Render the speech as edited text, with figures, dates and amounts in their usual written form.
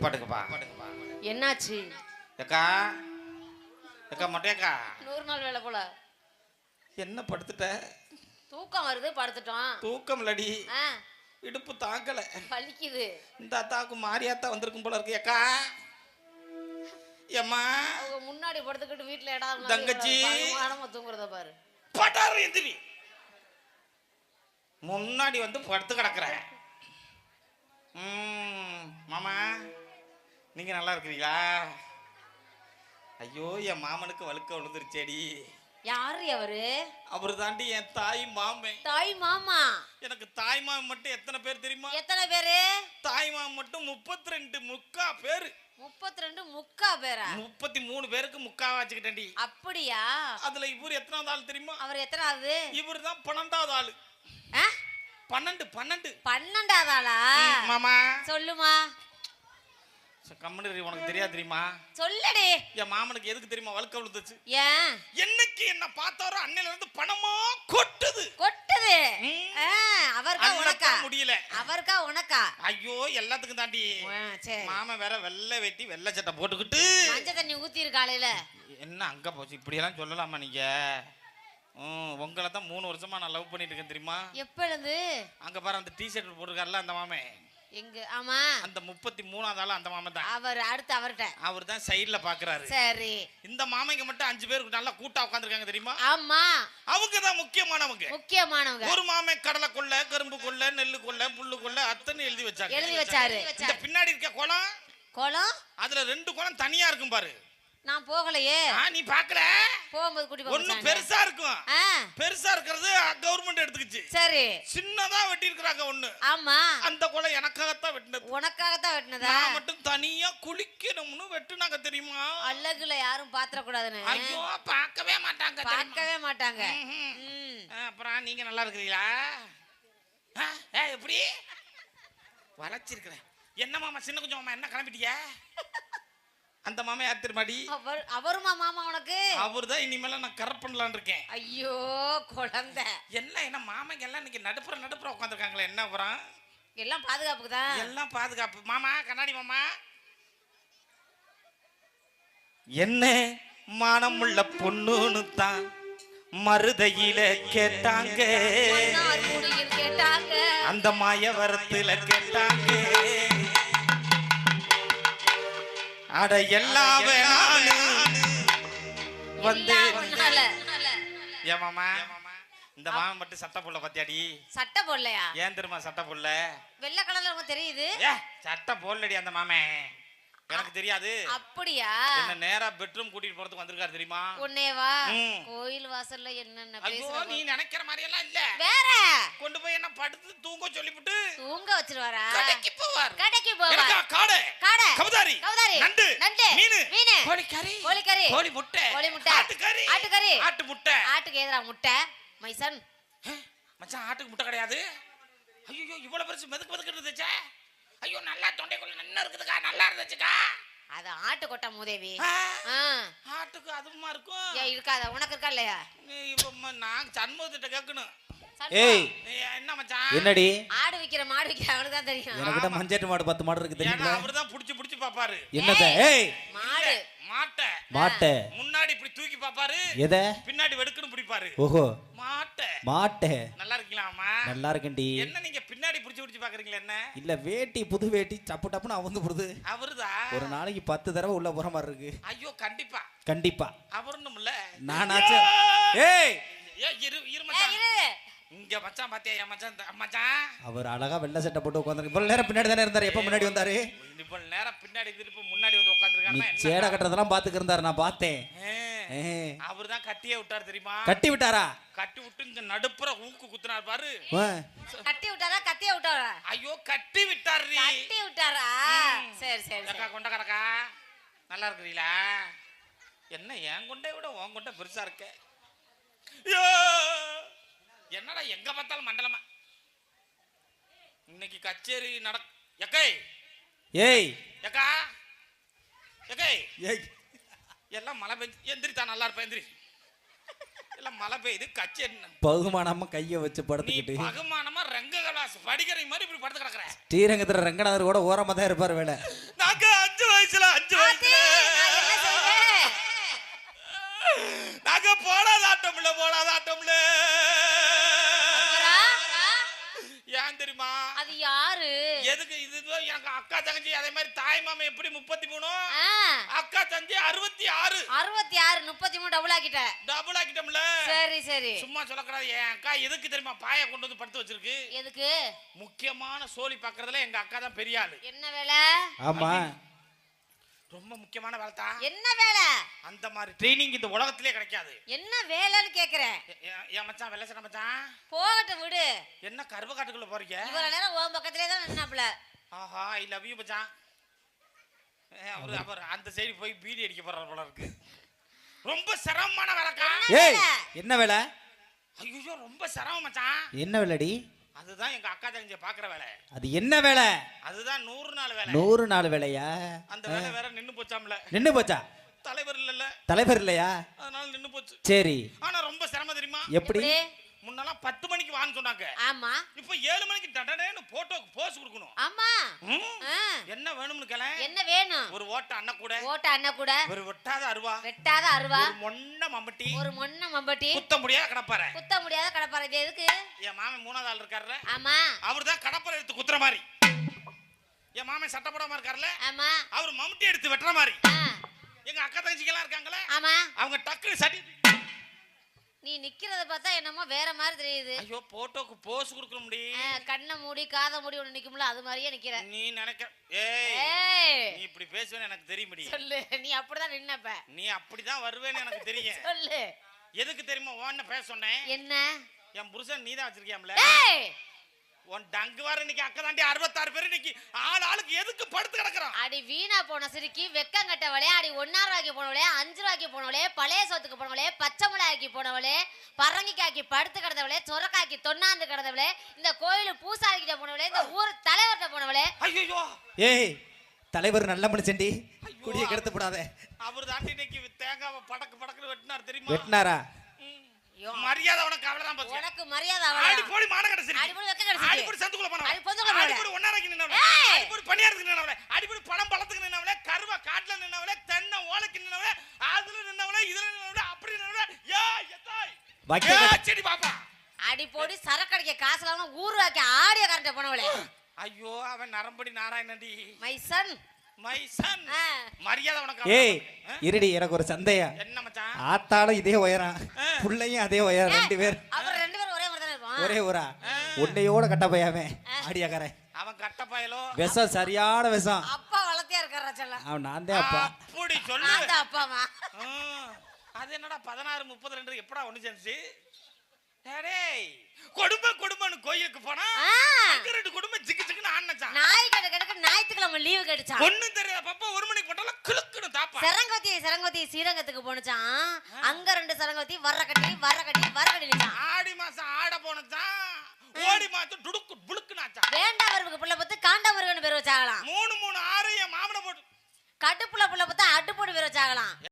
பாட்டுக்குப்பா. என்னாச்சு ஏக்கா ஏக்கா மொட்டையக்கா 100 நாள் வேலை போல என்ன படுத்துட்ட? தூக்கம் வருது படுத்துட்டோம். தூக்கம் இல்லடி, இடுப்பு தாக்கல, வலிக்குது. இந்த அத்தாவுக்கு மாரியாத்தா வந்திருக்கும் போல இருக்கு. ஏக்கா ஏம்மா அவங்க முன்னாடி படுத்துக்கிட்டு வீட்டுல இடம் தங்கச்சி தூங்குறத பாரு. பட்டாரு எந்திரி, முன்னாடி வந்து படுத்து கிடக்குற. மாமா நீங்க நல்லா இருக்கிறீங்களா? ஐயோ என் மாமனுக்கு வழுக்க விழுந்துருச்சேடி. யாரு அவரு? அவரு தாண்டி என் தாய் மாமன். தாய் மாமா? எனக்கு தாய் மாமன் மட்டும் எத்தனை பேர் தெரியுமா? எத்தனை பேரு? தாய் மாமன் மட்டும் 32 முக்கா பேரு. 32 முக்கா பேரா? 33 பேருக்கு முக்கா வச்சுக்கிட்டேன்டி. அப்படியா? அதுல இவரு எத்தனாவது ஆள் தெரியுமா? அவர் எத்தனாவது? இவரு தான் 12வது ஆளு. 12வது ஆளா? மாமா சொல்லுமா. கம்மனு உனக்கு தெரியாது தெரியுமா? சொல்லடி. என் மாமனுக்கு எதுக்கு தெரியுமா வழுக்க விழுந்துச்சு? ஏன்? என்னைக்கு என்ன பார்த்தாரோ அன்னையில இருந்து பணமா கொட்டுது. அவர்க்கா உனக்கா? முடியல. அவர்க்கா உனக்கா? ஐயோ எல்லாத்துக்கும் தாண்டி. மாமன் வேற வெள்ளை வெட்டி வெள்ளை சட்டை போட்டுக்கிட்டு மஞ்சள் தண்ணி ஊத்தி இருக்காளையில. என்ன அங்க போச்சு? இப்படி எல்லாம் சொல்லலாமா நீங்க? உங்களை தான் 3 வருஷமா நான் லவ் பண்ணிட்டு இருக்கேன் தெரியுமா? எப்ப இருந்து? அங்க பாரு அந்த டி-ஷர்ட் போட்டுருக்காருல அந்த மாமே. எங்க? ஆமா அந்த 33வது ஆளு அந்த மாமன் தான். அவர் அடுத்து அவர்ட்ட அவர் தான் சைடுல பாக்குறாரு. சரி. இந்த மாமைங்க மட்டும் 5 பேர் நல்லா கூட்டா உட்கார்ந்திருக்காங்க தெரியுமா? ஆமா அவங்க தான் முக்கியமானவங்க. ஒரு மாமே கடலை கொள்ள, கரும்பு கொள்ள, நெல்லு கொள்ள, புல்லு கொள்ள அத்தனை எழுதி வச்சாரு. இந்த பின்னாடி இருக்க குளம் அதுல 2 குளம் தனியா இருக்கும் பாரு. நான் போகலையே. நீ பாக்கல? போகும்போது கூட்டி போங்க. ஒண்ணு பெருசா இருக்கும். பெருசா இருக்கிறது கவர்மெண்ட் எடுத்துக்கிச்சு. சரி. சின்னதா வெட்டி இருக்கறாங்க ஒண்ணு. ஆமா. அந்த குளம் எனக்காகத்தான் வெட்டினது. உனக்காகத்தான் வெட்டினதா? நான் மட்டும் தனியா குளிக்கணும்னு வெட்டுனாங்க தெரியுமா? அழகுல யாரும் பாத்திர கூடாதுன்னு. ஐயோ பார்க்கவே மாட்டாங்க. அப்புறம் நீங்க நல்லா இருக்கீங்களா? எப்படி வளைச்சிருக்கிறேன். என்ன மாமா சின்ன கொஞ்சம் மாமா என்ன கிளம்பிட்டிய? அந்த மாமா யார் தெரியுமாடி? அவருமா மாமா உனக்கு? அவர் தான் இனிமேல நான் கரெக்ட் பண்ணலான்னு இருக்கேன். ஐயோ குழந்தை. என்ன மாமாங்க எல்லாம் இன்னைக்கு நடுப்புற உட்காந்துருக்காங்களே, என்ன அப்புறம்? எல்லாம் பாதுகாப்புக்கு தான். எல்லாம் பாதுகாப்பு. மாமா கண்ணாடி மாமா என்ன மானமுள்ள பொண்ணுன்னு தான் மருதையில கேட்டாங்க, அந்த மாயவரத்துல கேட்டாங்க. அட எல்லாம் வந்து ஏன் மாமா இந்த மாமன் மட்டும் சட்டை போடல பத்தியாடி? சட்டை போடலையா? ஏன் தெரியுமா சட்டை போடல? வெள்ளை கலர்ல உங்களுக்கு தெரியுது. சட்டை போடலடி அந்த மாமன். எனக்கு தெரியாது. அப்படியா? என்ன நேரா பெட்ரூம் கூட்டிட்டு போறதுக்கு வந்திருக்காரு தெரியுமா? உன்னையவா? கோயில் வாசல்ல என்னென்ன பேசுற? நீ நினைக்கிற மாதிரி எல்லாம் இல்ல. வேற கொண்டு போய் என்ன படுத்து தூங்க சொல்லிவிட்டு தூங்க வச்சிருவாரா? கடைக்கு போவார். எனக்கு காடை கவுதாரி நண்டு மீன் கோழி முட்டை ஆட்டு முட்டை. ஆட்டுக்கு எதிரா முட்டை மைசன் மச்சான். ஆட்டுக்கு முட்டை கிடையாது. ஐயோ இவ்வளவு பெருசு மெதுக்கு இருந்துச்சே. ஐயோ நல்லா தொண்டைக்குள்ள நல்லா இருக்குதுக்கா, நல்லா இருந்துச்சுக்கா. அது ஆட்டு கொட்டை மூதேவி. ஆட்டுக்கு அதுமா இருக்கும். இருக்காதா? உனக்கு இருக்கா இல்லையா? நான் சண்முகத்திட்ட கேட்கணும். ஏய் என்ன மச்சான்? என்னடி? ஆடு விக்கிற மாடு விக்கிற அவனுக்கு தான் தெரியும். எனக்கிட்ட மஞ்சட்டு மாடு 10 மாடு இருக்கு தெரியுமா? அவர்தான் புடிச்சு பாப்பாரு. என்னத? ஏய் மாட்டை முன்னாடி இப்படி தூக்கி பாப்பாரு. எதை? பின்னாடி வெடுக்குன்னு பிடிப்பாரு. ஓஹோ மாட்டை. நல்லா இருக்கீங்களாமா? நல்லா இருக்கேன்டி. என்ன நீங்க பின்னாடி பிடிச்சு பாக்குறீங்களா? என்ன இல்ல வேட்டி புது வேட்டி சப்பு டப்புன்னு அவங்க போடுது. அவருதா ஒரு நாளைக்கு 10 தடவை உள்ள போற மாதிரி இருக்கு. ஐயோ கண்டிப்பா அவருன்னு இல்ல நானாச்சு. ஏய் இரு மச்சான். இங்க மச்சான் பாத்தியா மச்சான்? அவர் அழகா வெள்ளை சட்டை போட்டு உட்கார்ந்து இவ்வளவு நேரம் பின்னாடி தானே இருந்தாரு. எப்ப முன்னாடி வந்தாரு? இவ்வளவு நேரம் பின்னாடி திருப்பி முன்னாடி வந்து உட்கார்ந்திருக்காங்க. சேடை கட்டுறதெல்லாம் பாத்துக்கு இருந்தாரு, நான் பார்த்தேன். அவர் தான் கட்டியே விட்டாரு தெரியுமா? கட்டி விட்டாரா? கட்டி விட்டு இங்க நடுப்புற ஊக்கு குத்துனாரு பாரு. கட்டி விட்டாரா கத்திய விட்டாரா? ஐயோ கட்டி விட்டாரு. கட்டி விட்டாரா? சரி அக்கா கொண்டக்கடக்கா நல்லா இருக்கிறீங்களா? என்ன என் கொண்டை விட உன் கொண்டை பெருசா இருக்க. என்னடா எங்க பார்த்தாலும் மண்டலமா? இன்னைக்கு கச்சேரி எல்லாம் மழை பெஞ்சு எந்திரித்தா நல்லா இருப்பேன். எந்திரி எல்லாம் மழை பெய்யுது. கச்சேரி பகுமானமா கைய வச்சு படுத்துக்கிட்டு பகுமானமா ரங்க கலாஸ் படிக்கிற மாதிரி இப்படி படுத்து கிடக்குற. ஸ்ரீரங்கத்துல ரங்கநாதர் கூட ஓரமா தான் இருப்பாரு. வேலை வயசுல 5 வயசுல நாங்க போடாதாட்டம்ல ஏன் தெரியுமா? அது யாரு? எதுக்கு இது எனக்கு அக்கா தங்கச்சி அதே மாதிரி தாய் மாமா எப்படி 33 அக்கா தங்கச்சி 66 33 டபுள் ஆக்கிட்டோம்ல. சரி சும்மா சொல்லக்கூடாது. என் அக்கா எதுக்கு தெரியுமா பாய கொண்டு வந்து படுத்து வச்சிருக்கு? எதுக்கு? முக்கியமான சோலி பாக்குறதுல எங்க அக்கா தான் பெரிய ஆளு. என்ன வேலை? ஆமா, ரொம்ப முக்கியமான வேலை தான். என்ன வேலை? அந்த மாதிரி ட்ரைனிங் இந்த உலகத்திலே கிடைக்காது. என்ன வேலைன்னு கேக்குறேன். ஏன் மச்சான் வெள்ள சட்டை மச்சான் போகட்டும் விடு. என்ன கருவ காட்டுக்குள்ள போறீங்க? இவ்வளவு நேரம் உன் பக்கத்திலே தான் நின்னாப்ல. ஆஹா ஐ லவ் யூ மச்சான். அவர் அந்த சைடு போய் பீடி அடிக்க போறாரு போல இருக்கு. ரொம்ப சிரமமான வேலைக்கா. ஏய் என்ன வேலை? ஐயோ ரொம்ப சிரமம் மச்சான். என்ன வேலைடி? அதுதான் எங்க அக்கா தங்கச்சியை பாக்குற வேலை. அது என்ன வேலை? அதுதான் 100 நாள் வேலை. 100 நாள் வேலையா? அந்த வேலை வேற நின்னு போச்சாம்ல. நின்னு போச்சா? தலைவர் இல்லையா? அதனால நின்னு போச்சு. சரி. ஆனா ரொம்ப சிரமம் தெரியுமா? எப்படி? முன்னெல்லாம் 10 மணிக்கு வான்னு சொன்னாங்க. ஆமா. இப்போ 7 மணிக்கு டடடேன்னு போட்டோக்கு போஸ் கொடுக்கணும். ஆமா. என்ன வேணும்னு கேள. என்ன வேணும்? ஒரு ஓட்ட அண்ணன் கூட. ஒரு வெட்டாத அருவா. ஒரு மொன்ன மம்பட்டி. குத்த முடியாத கடப்பாரை. இது எதுக்கு? என் மாமன் 3வது ஆள் இருக்காருல. ஆமா. அவர்தான் கடப்பாரை எடுத்து குத்துற மாதிரி. என் மாமன் சட்டை போடாம இருக்காருல. ஆமா. அவர் மம்பட்டி எடுத்து வெட்டுற மாதிரி. எங்க அக்கா தங்கச்சிங்க எல்லாம் இருக்காங்களே. ஆமா. அவங்க டக்குனு சட்டி. நீ நிக்கிறத பார்த்தா என்னமோ வேற மாதிரி தெரியுது. ஐயோ போட்டோக்கு போஸ் கொடுக்க முடியும். கண்ணை மூடி காதை மூடி ஒண்ணு நிக்கும்ல அது மாதிரியே நிக்கிற. நீ நினைக்க ஏய் நீ இப்படி பேசுவேன்னு எனக்கு தெரியும். சொல்லு. நீ அப்படிதான் நின்னப்ப. நீ அப்படிதான் வருவேன்னு எனக்கு தெரியும். சொல்லு. எதுக்கு தெரியுமா உன்ன பேச சொன்னேன்? என்ன? என் புருஷன் நீதான் வச்சிருக்கியாம்ல. ஏய் உன் டங்கு வார இன்னைக்கு அக்கா தாண்டி 66 பேர் இன்னைக்கு ஆளுக்கு எதுக்கு படுத்து கிடக்குறான்? அடி வீணா போன சிரிக்கி வெக்கம் கட்டவளே, அடி 1 ரூபாய்க்கு போனவளே, 5 ரூபாய்க்கு போனவளே, பழைய சோத்துக்கு போனவளே, பச்சை மிளகாய்க்கு போனவளே, பரங்கிக்காய்க்கு படுத்து கிடந்தவளே, சொரக்காய்க்கு தொண்ணாந்து கிடந்தவளே, இந்த கோயிலு பூசாரிக்கிட்ட போனவளே, இந்த ஊர் தலைவர்கிட்ட போனவளே. ஐயோ ஏய் தலைவர் நல்ல மனுஷன்டி, குடிய கெடுத்து போடாத. அவர் தாண்டி இன்னைக்கு தேங்காவை படக்கு வெட்டினார் தெரியுமா? வெட்டினாரா? மரியாதை உனக்கு அவ்வளவுதான் பாத்து. உனக்கு மரியாதை அவ்வளவு. அடி போடி மான கடை சரி. அடி போடி வெக்க கடை சரி. அடி போடி சந்துக்குள்ள போனவளே. அடி பொந்துக்குள்ள போனவளே. அடி போடி ஒண்ணாரைக்கு நின்னவளே. அடி போடி பணியாரத்துக்கு நின்னவளே. அடி போடி பழம் பழத்துக்கு நின்னவளே. கருவா காட்டுல நின்னவளே. தென்னை ஓலைக்கு நின்னவளே. அதுல நின்னவளே. இதுல நின்னவளே. அப்படி நின்னவளே. ஏய் செடி பாப்பா. அடி போடி சரக்கடிக்க காசுலாம் ஊர்வாக்கி ஆடிய கரண்ட போனவளே. ஐயோ அவன் நரம்படி நாராயணன்டி. My son. மரியாதை உனக்கு. ஏய் இருடி, எனக்கு ஒரு சந்தேகம். என்ன மச்சான்? ஆத்தாலும் இதே உயரம், புள்ளையும் அதே உயரம், 2 பேர். அவர் 2 பேரும் ஒரே மாதிரி தானே இருப்பான். ஒரே ஊரா? உன்னையோட கட்ட பையாமே ஆடியாக்காரன். அவன் கட்ட பயலோ. விஷம், சரியான விஷம். அப்பா வளர்த்தியா இருக்காரா செல்ல. அவன் நான் தான் அப்பா. அப்படி சொல்லு. நான் தான் அப்பாமா. அது என்னடா 16 32 எப்படா ஒண்ணு சேர்ந்துச்சு? டேய் குடும்பம்னு கோயிலுக்கு போனா அங்க 2 குடும்பம் ஜிக்குன்னு ஆனச்சான். நாய் கடக்க ஞாயிற்றுக்கிழமை லீவு கிடைச்சான். ஒண்ணும் தெரியல பாப்பா. 1 மணிக்கு போட்டால கிளுக்குன்னு தாப்பா. சரங்கவதி ஸ்ரீரங்கத்துக்கு போனுச்சான். அங்க 2 சரங்கவதி வரகட்டி நிச்சான். ஆடி மாசம் ஆட போனச்சான். ஓடி மாசம் டுடுக்கு புளுக்குனாச்சான். வேண்டாவருக்கு புள்ள பத்து காண்டாமருகன் பேர் வச்சாங்களாம். 3 6 என் மாமனை போட்டு கட்டுப்புள்ள புள்ள பத்து அட்டு போட்டு பேர் வச்சாங்களாம்.